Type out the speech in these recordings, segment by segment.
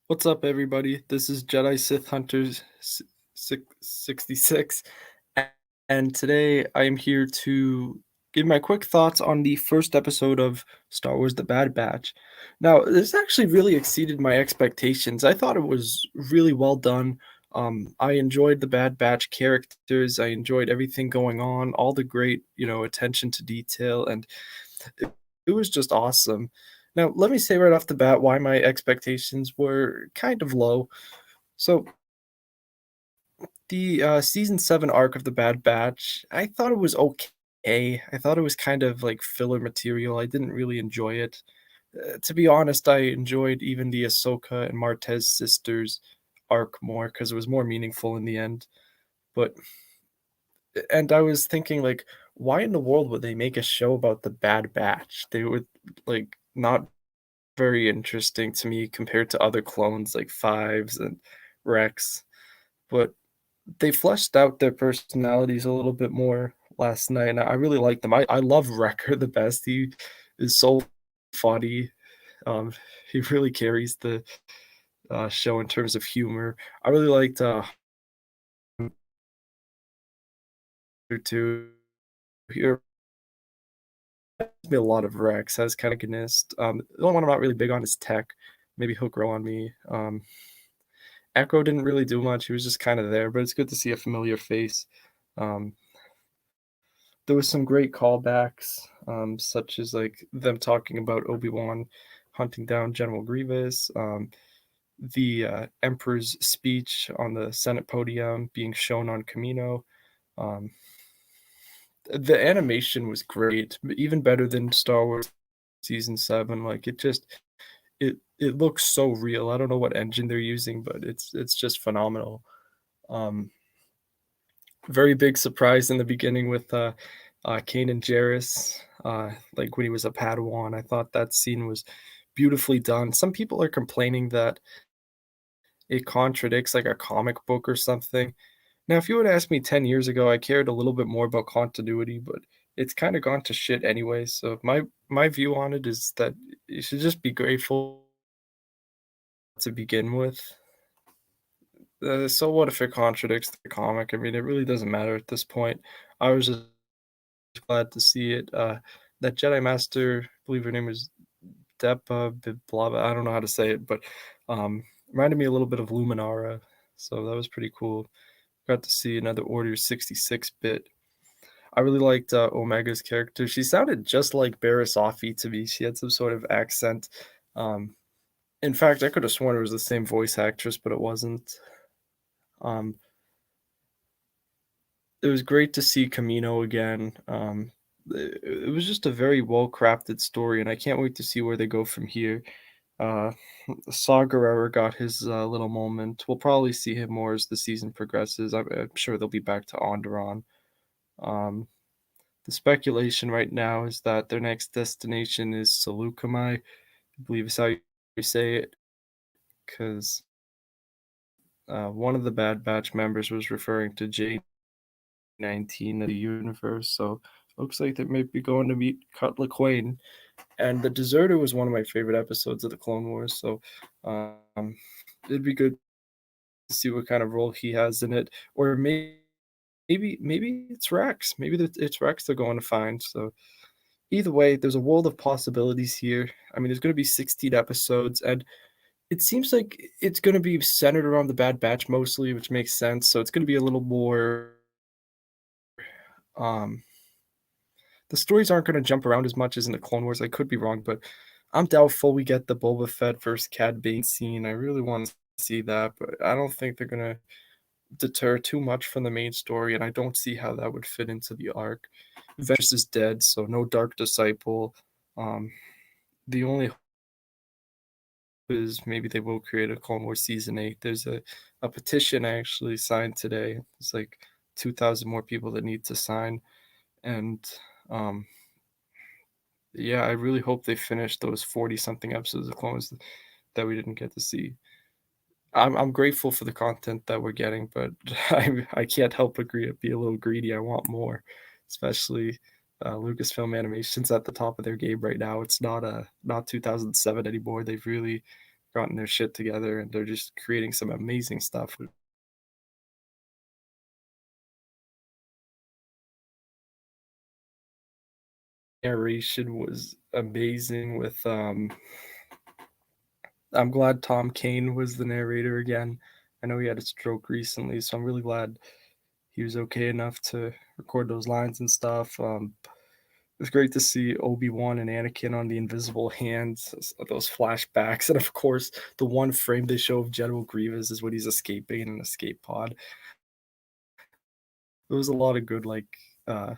What's up, everybody? This is Jedi Sith Hunters 66, and today I am here to give my quick thoughts on the first episode of Star Wars The Bad Batch. Now, this actually really exceeded my expectations. I thought it was really well done. I enjoyed the Bad Batch characters, I enjoyed everything going on, all the great, attention to detail, and it, it was just awesome. Now, let me say right off the bat why my expectations were kind of low. So, the season 7 arc of The Bad Batch, I thought it was okay. I thought it was kind of like filler material. I didn't really enjoy it. To be honest, I enjoyed even the Ahsoka and Martez sisters arc more because it was more meaningful in the end. But and I was thinking like, why in the world would they make a show about the Bad Batch? They would like not very interesting to me compared to other clones like Fives and Rex, but they fleshed out their personalities a little bit more last night, and I really like them. I love Wrecker the best. He is so funny. Um, he really carries the show in terms of humor. I really liked Hunter too. He reminds me a lot of Rex as kind of agonist. The only one I'm not really big on is Tech. Maybe he'll grow on me. Echo didn't really do much, he was just kinda there, but it's good to see a familiar face. Um, there was some great callbacks, such as, like, them talking about Obi-Wan hunting down General Grievous, the, Emperor's speech on the Senate podium being shown on Camino. Um, the animation was great, even better than Star Wars Season 7, like, it looks so real. I don't know what engine they're using, but it's just phenomenal. Um Very big surprise in the beginning with, Kanan Jarrus, like, when he was a Padawan. I thought that scene was beautifully done. Some people are complaining that it contradicts, like, a comic book or something. Now, if you would ask me 10 years ago, I cared a little bit more about continuity, but it's kinda gone to shit anyway, so my view on it is that you should just be grateful to begin with. So what if it contradicts the comic? I mean, it really doesn't matter at this point. I was just glad to see it. That Jedi Master, I believe her name is Depa Bibblava, I don't know how to say it, but reminded me a little bit of Luminara, so that was pretty cool. Got to see another Order 66 bit. I really liked Omega's character. She sounded just like Barriss Offee to me. She had some sort of accent. Um, in fact, I could have sworn it was the same voice actress, but it wasn't. Um, it was great to see Camino again. It was just a very well-crafted story, and I can't wait to see where they go from here. Uh, Saw Gerrera got his little moment. We'll probably see him more as the season progresses. I'm sure they'll be back to Onderon. Um, the speculation right now is that their next destination is Saleucami, I believe is how you say it, because one of the Bad Batch members was referring to J19 of the universe, so looks like they may be going to meet Cutler Quain. And The Deserter was one of my favorite episodes of the Clone Wars, so it'd be good to see what kind of role he has in it, or maybe it's Rex. Maybe it's Rex they're going to find. So either way, there's a world of possibilities here. I mean, there's going to be 16 episodes, and it seems like it's going to be centered around the Bad Batch mostly, which makes sense. So it's going to be a little more. Um, the stories aren't going to jump around as much as in the Clone Wars. I could be wrong, but I'm doubtful we get the Boba Fett versus Cad Bane scene. I really want to see that, but I don't think they're going to deter too much from the main story, and I don't see how that would fit into the arc. Ventress is dead, so no Dark Disciple. Um, the only hope is maybe they will create a Clone Wars season 8. There's a petition I actually signed today. It's like 2,000 more people that need to sign, and um, yeah, I really hope they finish those 40 something episodes of Clone Wars that we didn't get to see. I'm grateful for the content that we're getting, but I can't help but be a little greedy. I want more, especially Lucasfilm Animation's at the top of their game right now. It's not 2007 anymore. They've really gotten their shit together, and they're just creating some amazing stuff. Narration was amazing with, I'm glad Tom Kane was the narrator again. I know he had a stroke recently, so I'm really glad he was okay enough to record those lines and stuff. It was great to see Obi-Wan and Anakin on the invisible hands, those flashbacks, and of course, the one frame they show of General Grievous is when he's escaping in an escape pod. There was a lot of good, like, uh,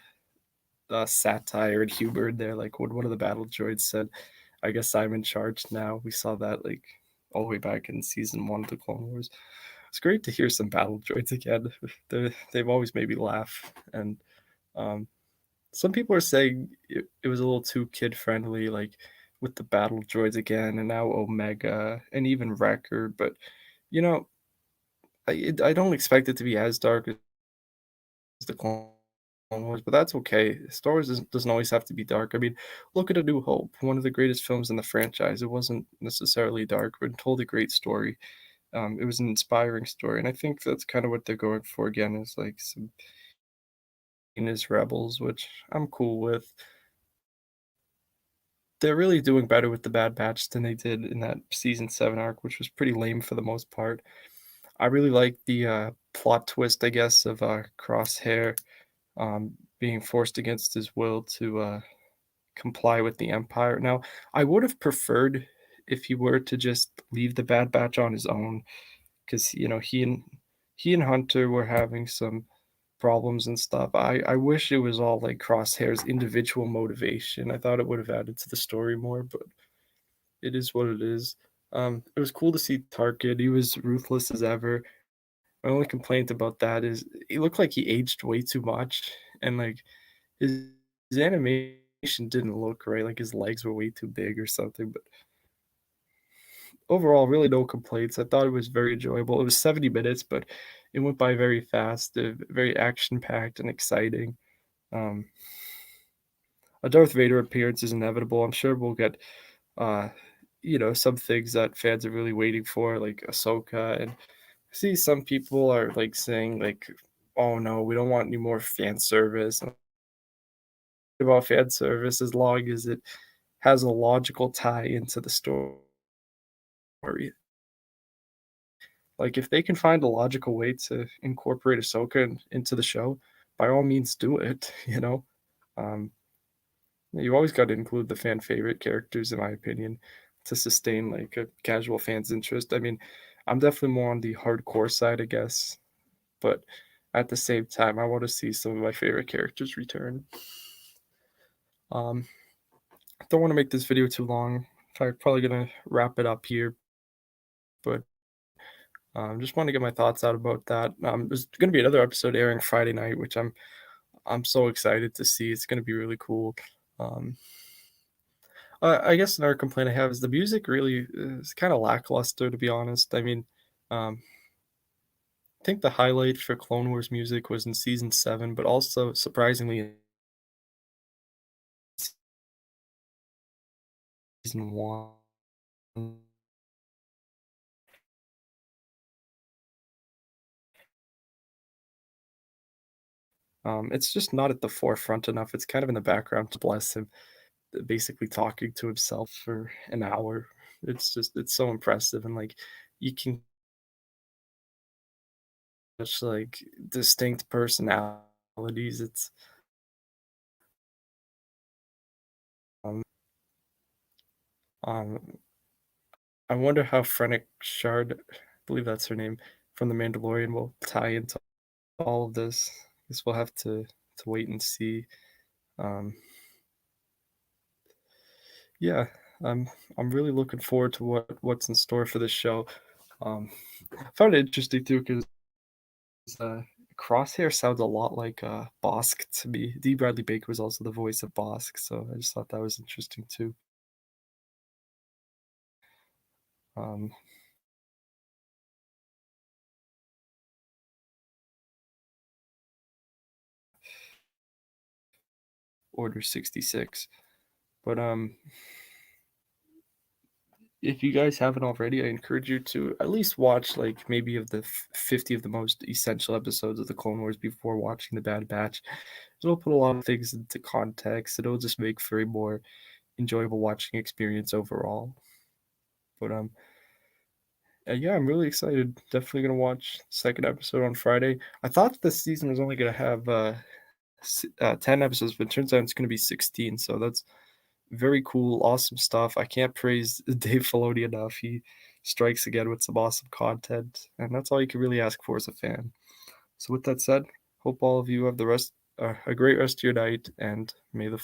satire and humor in there, like, when one of the battle droids said, "I guess I'm in charge now." We saw that, like, all the way back in season 1 of the Clone Wars. It's great to hear some battle droids again. They've always made me laugh, and, um some people are saying it was a little too kid friendly, like with the battle droids again, and now Omega and even Wrecker. But you know, I don't expect it to be as dark as the Clone Wars, but that's okay. Star Wars doesn't always have to be dark. I mean, look at A New Hope, one of the greatest films in the franchise. It wasn't necessarily dark, but it told a great story. It was an inspiring story, and I think that's kind of what they're going for again. Is like some in his Rebels, which I'm cool with. They're really doing better with the Bad Batch than they did in that season 7 arc, which was pretty lame for the most part. I really like the, plot twist, I guess, of, Crosshair, being forced against his will to, comply with the Empire. Now, I would have preferred if he were to just leave the Bad Batch on his own, because he and Hunter were having some problems and stuff. I wish it was all, like, Crosshair's individual motivation. I thought it would have added to the story more, but it is what it is. It was cool to see Tarkin. He was ruthless as ever. My only complaint about that is he looked like he aged way too much, and like his, his animation didn't look right. Like his legs were way too big or something. But overall, really no complaints. I thought it was very enjoyable. It was 70 minutes, but it went by very fast, very action packed and exciting. Um, a Darth Vader appearance is inevitable. I'm sure we'll get uh, some things that fans are really waiting for, like Ahsoka. And I see some people are like saying like, "Oh no, we don't want any more fan service." About fan service as long as it has a logical tie into the story. Like if they can find a logical way to incorporate Ahsoka into the show, by all means do it. Um, you always got to include the fan favorite characters, in my opinion, to sustain like a casual fan's interest. I mean, I'm definitely more on the hardcore side, I guess, but at the same time, I want to see some of my favorite characters return. Um, I don't want to make this video too long. I'm probably gonna wrap it up here, but just want to get my thoughts out about that. There's gonna be another episode airing Friday night, which I'm so excited to see. It's gonna be really cool. Um, I guess another complaint I have is the music really is kind of lackluster, to be honest. I mean, I think the highlight for Clone Wars music was in season 7, but also surprisingly in season 1. It's just not at the forefront enough. It's kind of in the background to bless him, basically talking to himself for an hour. It's so impressive, and like you can such like distinct personalities. It's um um I wonder how Fennec Shard, I believe that's her name, from The Mandalorian will tie into all of this. Guess we'll have to wait and see. Um, yeah, I'm I'm really looking forward to what's in store for this show. Um, I found it interesting too because uh, Crosshair sounds a lot like Bosk to me. D. Bradley Baker was also the voice of Bosk, so I just thought that was interesting too. Um, Order 66, but if you guys haven't already, I encourage you to at least watch like maybe of the 50 of the most essential episodes of the Clone Wars before watching the Bad Batch. It'll put a lot of things into context. It'll just make for a more enjoyable watching experience overall. But yeah, I'm really excited. Definitely gonna watch the second episode on Friday. I thought this season was only gonna have 10 episodes, but it turns out it's gonna be 16. So that's very cool, awesome stuff. I can't praise Dave Filoni enough. He strikes again with some awesome content, and that's all you can really ask for as a fan. So with that said, hope all of you have a great rest of your night, and may the